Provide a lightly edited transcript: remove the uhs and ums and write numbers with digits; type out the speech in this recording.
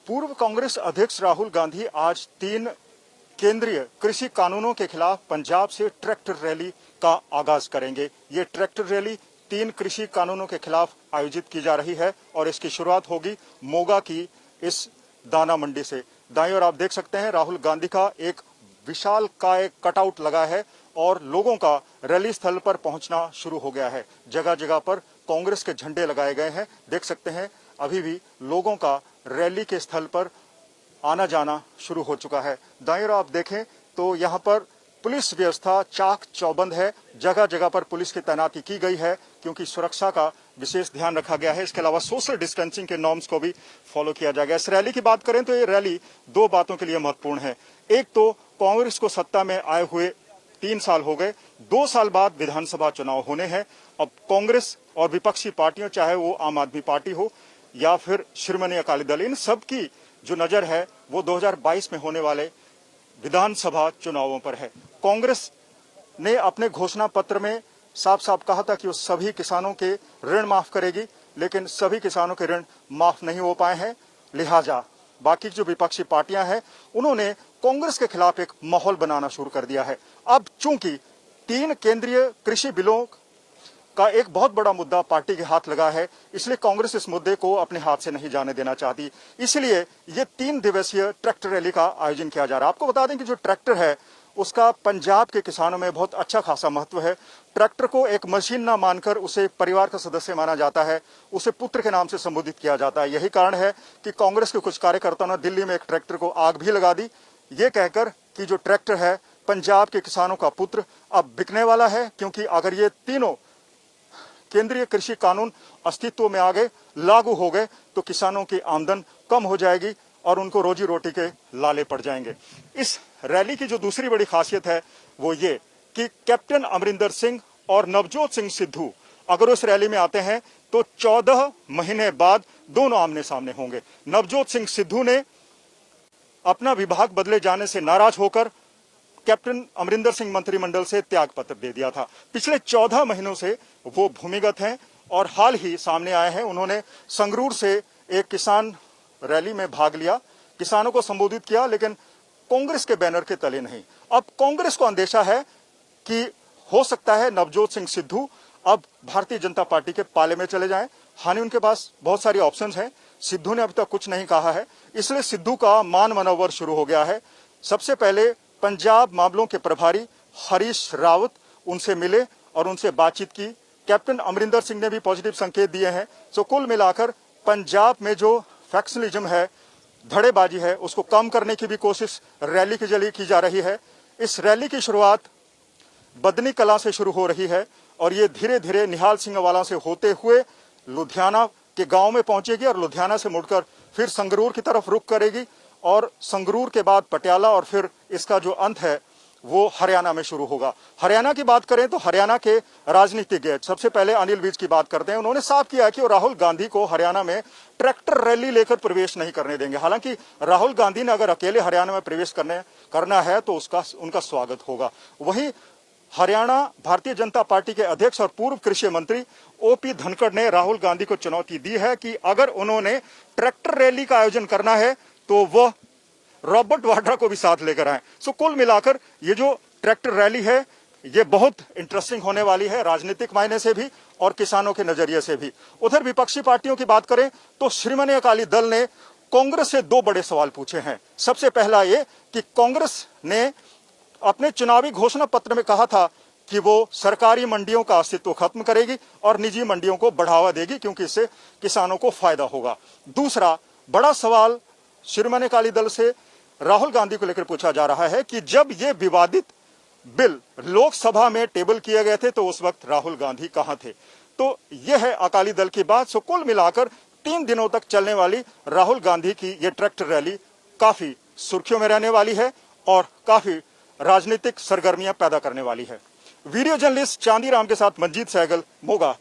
पूर्व कांग्रेस अध्यक्ष राहुल गांधी आज 3 केंद्रीय कृषि कानूनों के खिलाफ पंजाब से ट्रैक्टर रैली का आगाज करेंगे। ये ट्रैक्टर रैली 3 कृषि कानूनों के खिलाफ आयोजित की जा रही है और इसकी शुरुआत होगी मोगा की इस दाना मंडी से। दाईं ओर आप देख सकते हैं राहुल गांधी का एक विशाल काय कटआउट लगा है और लोगों का रैली स्थल पर पहुंचना शुरू हो गया है। जगह जगह पर कांग्रेस के झंडे लगाए गए हैं। देख सकते हैं अभी भी लोगों का रैली के स्थल पर आना जाना शुरू हो चुका है। दाईं ओर आप देखें तो यहाँ पर पुलिस व्यवस्था चाक चौबंद है। जगह जगह पर पुलिस की तैनाती की गई है क्योंकि सुरक्षा का विशेष ध्यान रखा गया है। इसके अलावा सोशल डिस्टेंसिंग के नॉर्म्स को भी फॉलो किया जाएगा। इस रैली की बात करें तो ये रैली 2 बातों के लिए महत्वपूर्ण है। एक तो कांग्रेस को सत्ता में आए हुए 3 साल हो गए, 2 साल बाद विधानसभा चुनाव होने हैं। अब कांग्रेस और विपक्षी पार्टियों, चाहे वो आम आदमी पार्टी हो या फिर शिरोमणि अकाली दल, इन सब की जो नजर है वो 2022 में होने वाले विधानसभा चुनावों पर है। कांग्रेस ने अपने घोषणा पत्र में साफ साफ कहा था कि वो सभी किसानों के ऋण माफ करेगी, लेकिन सभी किसानों के ऋण माफ नहीं हो पाए हैं। लिहाजा बाकी जो विपक्षी पार्टियां हैं उन्होंने कांग्रेस के खिलाफ एक माहौल बनाना शुरू कर दिया है। अब चूंकि 3 केंद्रीय कृषि बिलों का एक बहुत बड़ा मुद्दा पार्टी के हाथ लगा है, इसलिए कांग्रेस इस मुद्दे को अपने हाथ से नहीं जाने देना चाहती। इसलिए ये 3 दिवसीय ट्रैक्टर रैली का आयोजन किया जा रहा है। आपको बता दें कि जो ट्रैक्टर है उसका पंजाब के किसानों में बहुत अच्छा खासा महत्व है। ट्रैक्टर को एक मशीन ना मानकर उसे परिवार का सदस्य माना जाता है, उसे पुत्र के नाम से संबोधित किया जाता है। यही कारण है कि कांग्रेस के कुछ कार्यकर्ताओं ने दिल्ली में एक ट्रैक्टर को आग भी लगा दी, ये कहकर कि जो ट्रैक्टर है पंजाब के किसानों का पुत्र अब बिकने वाला है, क्योंकि अगर ये तीनों केंद्रीय कृषि कानून अस्तित्व में आ गए, लागू हो गए, तो किसानों की आमदन कम हो जाएगी और उनको रोजी रोटी के लाले पड़ जाएंगे। इस रैली की जो दूसरी बड़ी खासियत है वो ये कि कैप्टन अमरिंदर सिंह और नवजोत सिंह सिद्धू अगर उस रैली में आते हैं तो 14 महीने बाद दोनों आमने सामने होंगे। नवजोत सिंह सिद्धू ने अपना विभाग बदले जाने से नाराज होकर कैप्टन अमरिंदर सिंह मंत्रिमंडल से त्याग पत्र दे दिया था। पिछले 14 महीनों से वो भूमिगत हैं और हाल ही सामने आए हैं। उन्होंने संगरूर से एक किसान रैली में भाग लिया, किसानों को संबोधित किया, लेकिन कांग्रेस के बैनर के तले नहीं। अब कांग्रेस को अंदेशा है कि हो सकता है नवजोत सिंह सिद्धू अब भारतीय जनता पार्टी के पाले में चले जाएं। हानि उनके पास बहुत सारी ऑप्शंस हैं, सिद्धू ने अभी तक कुछ नहीं कहा है, इसलिए सिद्धू का मान मनोवर शुरू हो गया है। सबसे पहले पंजाब मामलों के प्रभारी हरीश रावत उनसे मिले और उनसे बातचीत की। कैप्टन अमरिंदर सिंह ने भी पॉजिटिव संकेत दिए हैं। सो कुल मिलाकर पंजाब में जो फैक्शनलिज्म है, धड़ेबाजी है, उसको कम करने की भी कोशिश रैली के जरिए की जा रही है। इस रैली की शुरुआत बदनी कला से शुरू हो रही है और ये धीरे धीरे निहाल सिंह वाला से होते हुए लुधियाना के गांव में पहुंचेगी और लुधियाना से मुड़कर फिर संगरूर की तरफ रुख करेगी और संगरूर के बाद पटियाला और फिर इसका जो अंत है वो हरियाणा में शुरू होगा। हरियाणा की बात करें तो हरियाणा के राजनीतिज्ञ, सबसे पहले अनिल विज की बात करते हैं। उन्होंने साफ किया कि वो राहुल गांधी को हरियाणा में ट्रैक्टर रैली लेकर प्रवेश नहीं करने देंगे। हालांकि राहुल गांधी ने अगर अकेले हरियाणा में प्रवेश करना है तो उनका स्वागत होगा। वहीं हरियाणा भारतीय जनता पार्टी के अध्यक्ष और पूर्व कृषि मंत्री ओपी धनखड़ ने राहुल गांधी को चुनौती दी है कि अगर उन्होंने ट्रैक्टर रैली का आयोजन करना है तो वह रॉबर्ट वाड्रा को भी साथ लेकर आए। सो कुल मिलाकर ये जो ट्रैक्टर रैली है ये बहुत इंटरेस्टिंग होने वाली है, राजनीतिक मायने से भी और किसानों के नजरिए से भी। उधर विपक्षी पार्टियों की बात करें तो शिरोमणि अकाली दल ने कांग्रेस से 2 बड़े सवाल पूछे हैं। सबसे पहला ये कि कांग्रेस ने अपने चुनावी घोषणा पत्र में कहा था कि वो सरकारी मंडियों का अस्तित्व खत्म करेगी और निजी मंडियों को बढ़ावा देगी, क्योंकि इससे किसानों को फायदा होगा। दूसरा बड़ा सवाल शिरोमणि अकाली दल से राहुल गांधी को लेकर पूछा जा रहा है कि जब ये विवादित बिल लोकसभा में टेबल किए गए थे तो उस वक्त राहुल गांधी कहां थे। तो यह है अकाली दल की बात। सो कुल मिलाकर 3 दिनों तक चलने वाली राहुल गांधी की यह ट्रैक्टर रैली काफी सुर्खियों में रहने वाली है और काफी राजनीतिक सरगर्मियां पैदा करने वाली है। वीडियो जर्नलिस्ट चांदीराम के साथ मंजीत सहगल, मोगा।